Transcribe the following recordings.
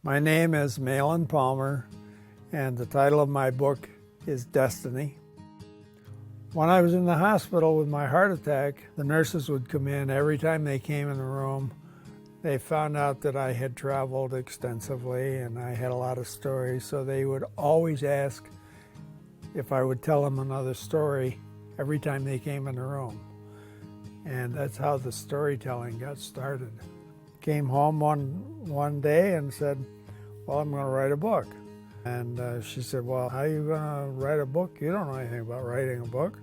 My name is Mahlon Palmer, and the title of my book is Destiny. When I was in the hospital with my heart attack, the nurses would come in. Every time they came in the room, they found out that I had traveled extensively and I had a lot of stories, so they would always ask if I would tell them another story every time they came in the room. And that's how the storytelling got started. Came home one day and said, well, I'm going to write a book. And she said, well, how are you going to write a book? You don't know anything about writing a book.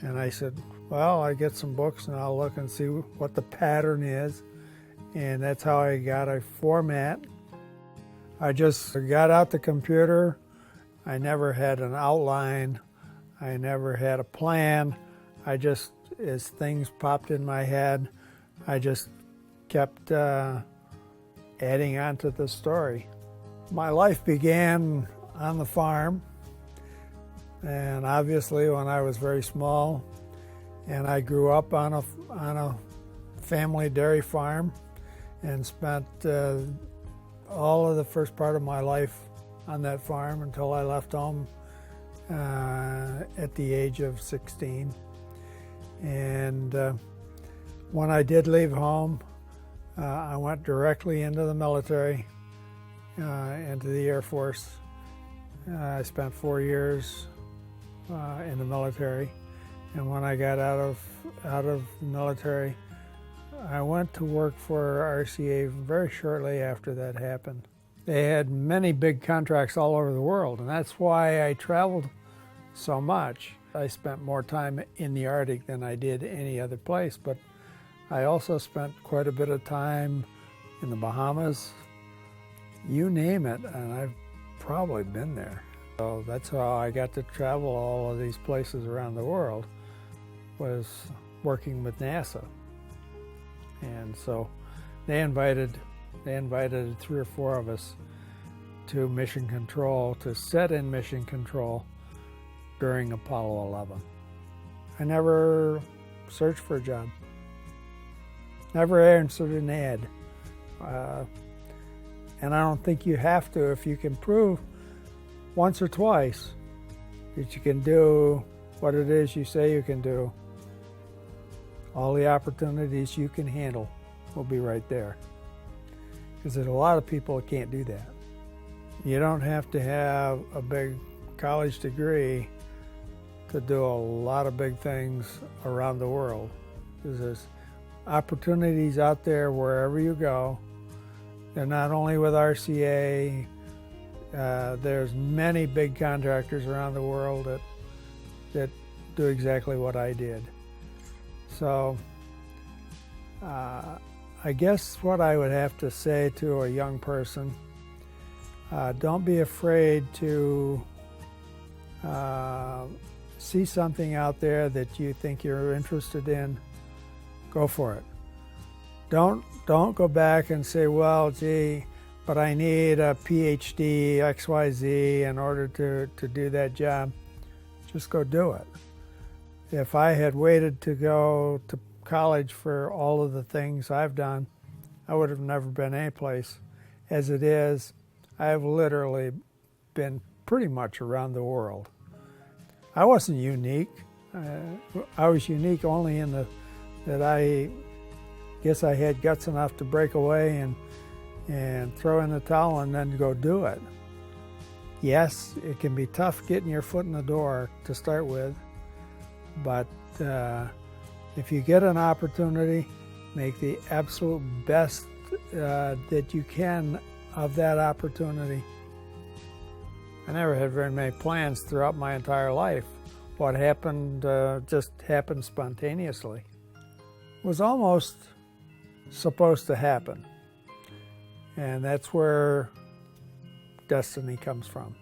And I said, well, I get some books and I'll look and see what the pattern is. And that's how I got a format. I just got out the computer. I never had an outline. I never had a plan. I just, as things popped in my head, I just kept adding on to the story. My life began on the farm, and obviously when I was very small, and I grew up on a family dairy farm and spent all of the first part of my life on that farm until I left home at the age of 16. And when I did leave home, I went directly into the military, into the Air Force. I spent 4 years in the military, and when I got out of the military, I went to work for RCA very shortly after that happened. They had many big contracts all over the world, and that's why I traveled so much. I spent more time in the Arctic than I did any other place, but I also spent quite a bit of time in the Bahamas. You name it, and I've probably been there. So that's how I got to travel all of these places around the world, was working with NASA. And so they invited 3 or 4 of us to Mission Control, to set in Mission Control during Apollo 11. I never searched for a job. Never answered an ad. And I don't think you have to if you can prove once or twice that you can do what it is you say you can do. All the opportunities you can handle will be right there. Because there's a lot of people that can't do that. You don't have to have a big college degree to do a lot of big things around the world. There's opportunities out there wherever you go. They're not only with RCA. There's many big contractors around the world that do exactly what I did. So I guess what I would have to say to a young person, don't be afraid to see something out there that you think you're interested in. Go for it. Don't go back and say, well, gee, but I need a PhD, XYZ in order to do that job. Just go do it. If I had waited to go to college for all of the things I've done, I would have never been anyplace. As it is, I've literally been pretty much around the world. I wasn't unique. I was unique only in that I guess I had guts enough to break away and throw in the towel and then go do it. Yes, it can be tough getting your foot in the door to start with, but if you get an opportunity, make the absolute best that you can of that opportunity. I never had very many plans throughout my entire life. What happened just happened spontaneously. It was almost supposed to happen. And that's where destiny comes from.